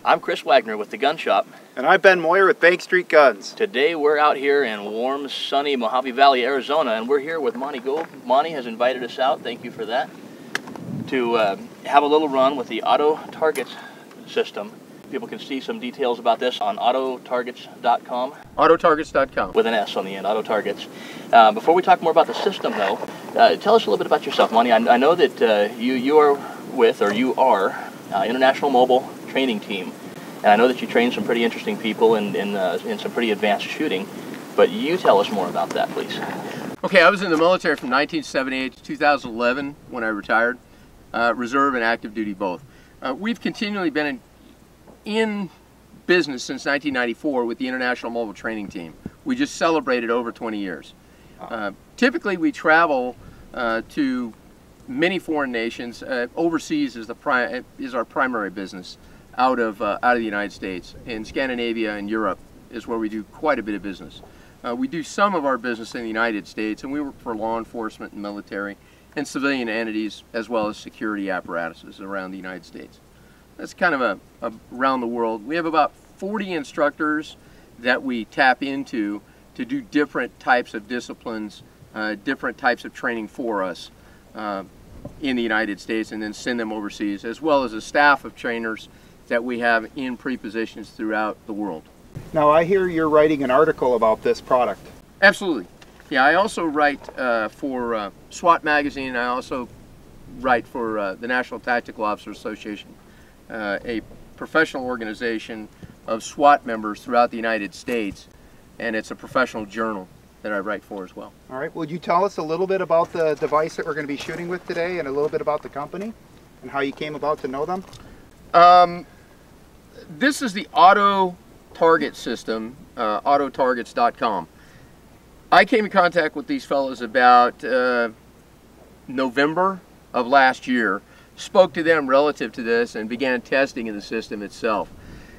I'm Chris Wagner with the Gun Shop. And I'm Ben Moyer with Bank Street Guns. Today we're out here in warm, sunny Mojave Valley, Arizona, and we're here with Monty Gould. Monty has invited us out, thank you for that, to have a little run with the Auto Targets system. People can see some details about this on autotargets.com. Autotargets.com. With an S on the end, Auto Targets. Before we talk more about the system, though, tell us a little bit about yourself, Monty. I know that you are International Mobile Training Team, and I know that you train some pretty interesting people in some pretty advanced shooting, but you tell us more about that, please. Okay, I was in the military from 1978 to 2011 when I retired, reserve and active duty both. We've continually been in business since 1994 with the International Mobile Training Team. We just celebrated over 20 years. Typically we travel to many foreign nations. Overseas is our primary business out of the United States. In Scandinavia and Europe is where we do quite a bit of business. We do some of our business in the United States, and we work for law enforcement and military and civilian entities as well as security apparatuses around the United States. That's kind of around the world. We have about 40 instructors that we tap into to do different types of disciplines, different types of training for us in the United States, and then send them overseas, as well as a staff of trainers that we have in pre-positions throughout the world. Now I hear you're writing an article about this product. Absolutely. Yeah, I also write for SWAT Magazine. I also write for the National Tactical Officer Association, a professional organization of SWAT members throughout the United States, and it's a professional journal that I write for as well. All right, would you tell us a little bit about the device that we're going to be shooting with today and a little bit about the company and how you came about to know them? This is the Auto Target system, autotargets.com. I came in contact with these fellows about November of last year, spoke to them relative to this, and began testing of the system itself.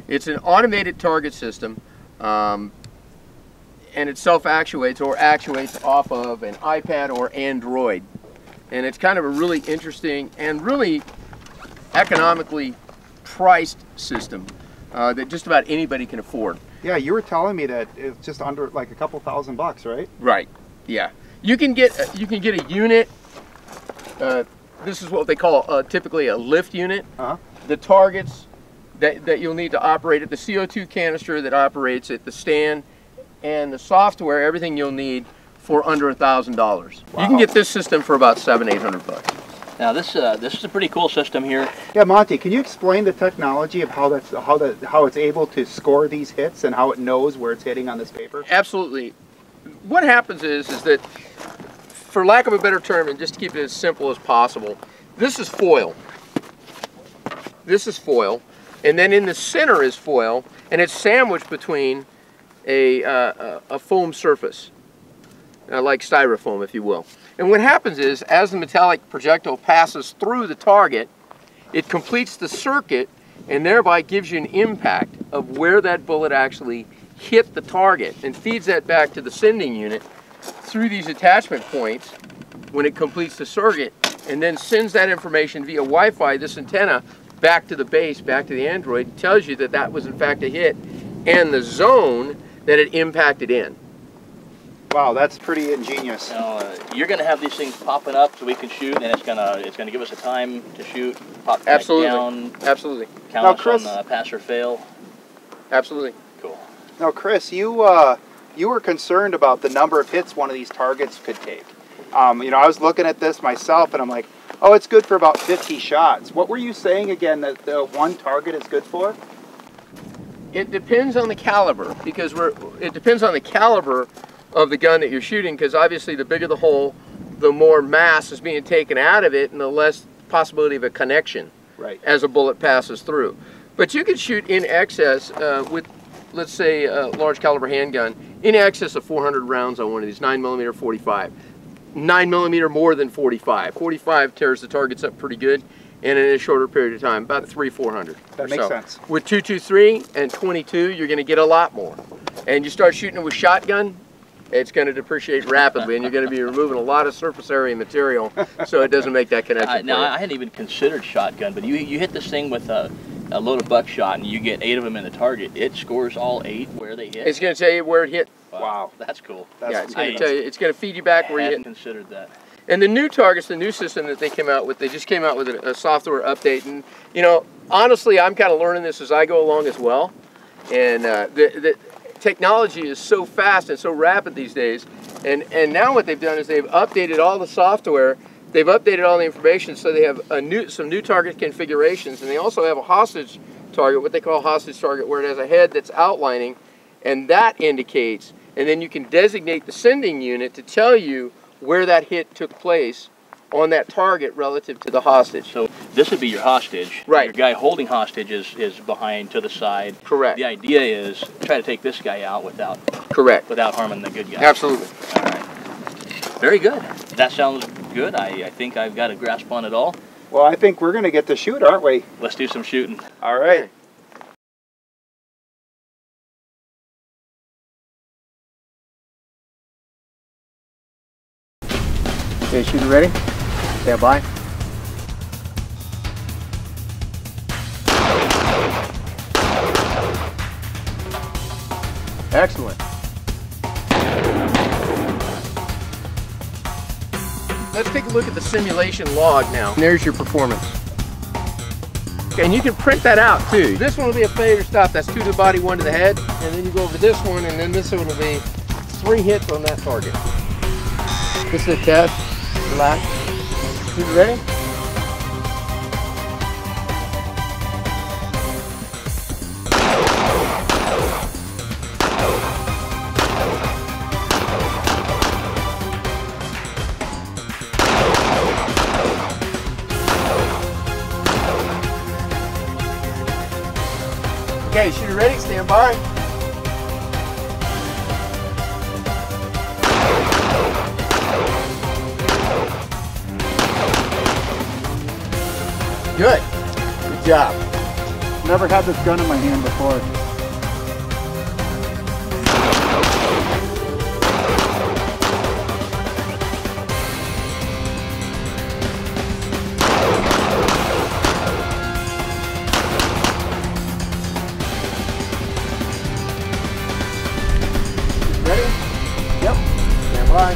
It's an automated target system, and it self-actuates or actuates off of an iPad or Android. And it's kind of a really interesting and really economically priced system that just about anybody can afford. Yeah, you were telling me that it's just under like a couple $1,000, right? Right. Yeah. You can get a unit. This is what they call typically a lift unit. The targets that you'll need to operate it, the CO2 canister that operates it, the stand, and the software, everything you'll need for under $1,000. Wow. You can get this system for about $700–800. Now this is a pretty cool system here. Yeah, Monty, can you explain the technology of how it's able to score these hits and how it knows where it's hitting on this paper? Absolutely. What happens is that, for lack of a better term, and just to keep it as simple as possible, this is foil. This is foil, and then in the center is foil, and it's sandwiched between a foam surface, like styrofoam, if you will. And what happens is, as the metallic projectile passes through the target, it completes the circuit and thereby gives you an impact of where that bullet actually hit the target, and feeds that back to the sending unit through these attachment points when it completes the circuit, and then sends that information via Wi-Fi, this antenna, back to the base, back to the Android. It tells you that that was in fact a hit and the zone that it impacted in. Wow, that's pretty ingenious. You're going to have these things popping up so we can shoot, and it's going to give us a time to shoot, pop back Absolutely. down. Absolutely. Count now, us Chris, on pass or fail. Absolutely. Cool. Now, Chris, you were concerned about the number of hits one of these targets could take. You know, I was looking at this myself, and I'm like, oh, it's good for about 50 shots. What were you saying again that the one target is good for? It depends on the caliber, because it depends on the caliber of the gun that you're shooting, because obviously the bigger the hole, the more mass is being taken out of it, and the less possibility of a connection as a bullet passes through. But you could shoot in excess with, let's say, a large caliber handgun, in excess of 400 rounds on one of these, 9mm 45. 9mm more than 45. 45 tears the targets up pretty good, and in a shorter period of time, about 300–400. That makes sense. With 223 and 22, you're going to get a lot more. And you start shooting it with shotgun, it's going to depreciate rapidly, and you're going to be removing a lot of surface area material, so it doesn't make that connection. Now, I hadn't even considered shotgun, but you hit this thing with a load of buckshot and you get 8 of them in the target, it scores all 8 where they hit? It's going to tell you where it hit. Wow. That's cool. Yeah, it's going to tell you. It's going to feed you back where you hit. Considered that. And the new targets, the new system that they came out with, they just came out with a software update. And, you know, honestly, I'm kind of learning this as I go along as well. And the technology is so fast and so rapid these days. And now what they've done is they've updated all the software. They've updated all the information, so they have some new target configurations. And they also have a hostage target, what they call hostage target, where it has a head that's outlining. And that indicates, and then you can designate the sending unit to tell you where that hit took place on that target relative to the hostage. So this would be your hostage. Right. Your guy holding hostage is behind to the side. Correct. The idea is try to take this guy out without harming the good guy. Absolutely. All right. Very good. That sounds good. I think I've got a grasp on it all. Well, I think we're going to get to shoot, aren't we? Let's do some shooting. All right. Okay, shooter ready? Stand by. Excellent. Let's take a look at the simulation log now. And there's your performance. Okay, and you can print that out too. This one will be a failure stop. That's 2 to the body, 1 to the head. And then you go over to this one, and then this one will be 3 hits on that target. This is a test. Relax. You ready? Okay, shooter ready? Stand by. Good. Good job. Never had this gun in my hand before. Ready? Yep. Stand by.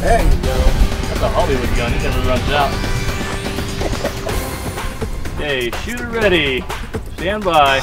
There you go. That's a Hollywood gun. It never runs out. Okay, shooter ready. Stand by.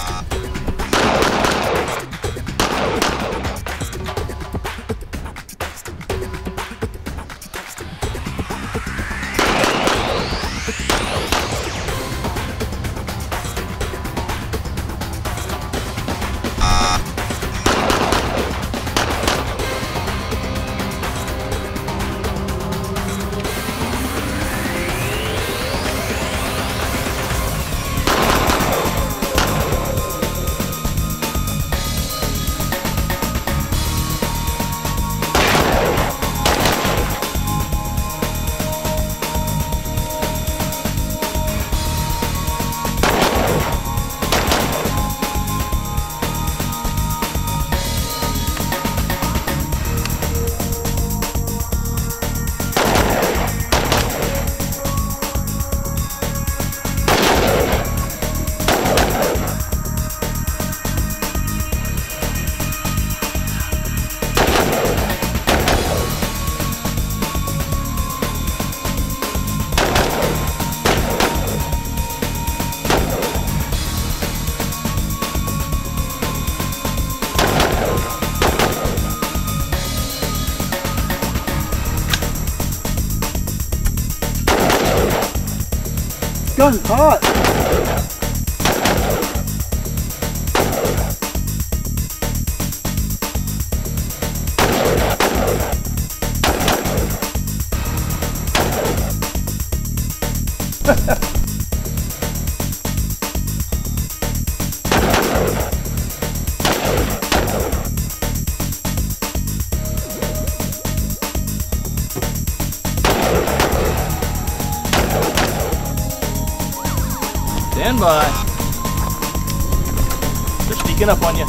Gun's hot. Stand by. They're sneaking up on you.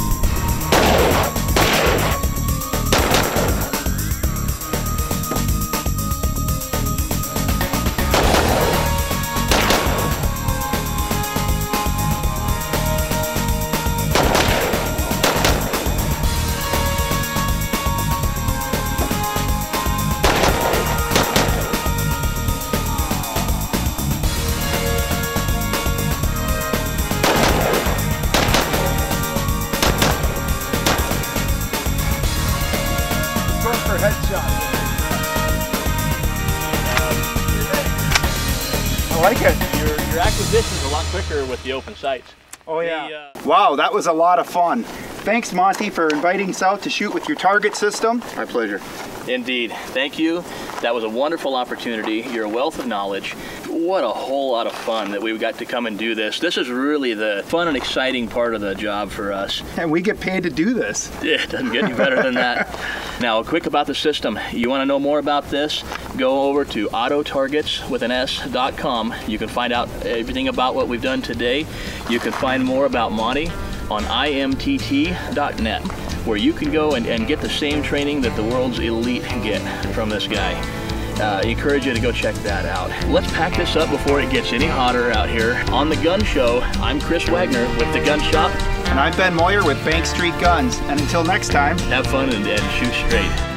like it. Your acquisition is a lot quicker with the open sights. Oh yeah. Wow, that was a lot of fun. Thanks, Monty, for inviting us out to shoot with your target system. My pleasure. Indeed. Thank you. That was a wonderful opportunity. You're a wealth of knowledge. What a whole lot of fun that we got to come and do this. This is really the fun and exciting part of the job for us. And we get paid to do this. It doesn't get any better than that. Now, quick about the system. You want to know more about this? Go over to autotargets.com. You can find out everything about what we've done today. You can find more about Monty on imtt.net, where you can go and get the same training that the world's elite get from this guy. I encourage you to go check that out. Let's pack this up before it gets any hotter out here. On The Gun Show, I'm Chris Wagner with The Gun Shop. And I'm Ben Moyer with Bank Street Guns. And until next time, have fun and shoot straight.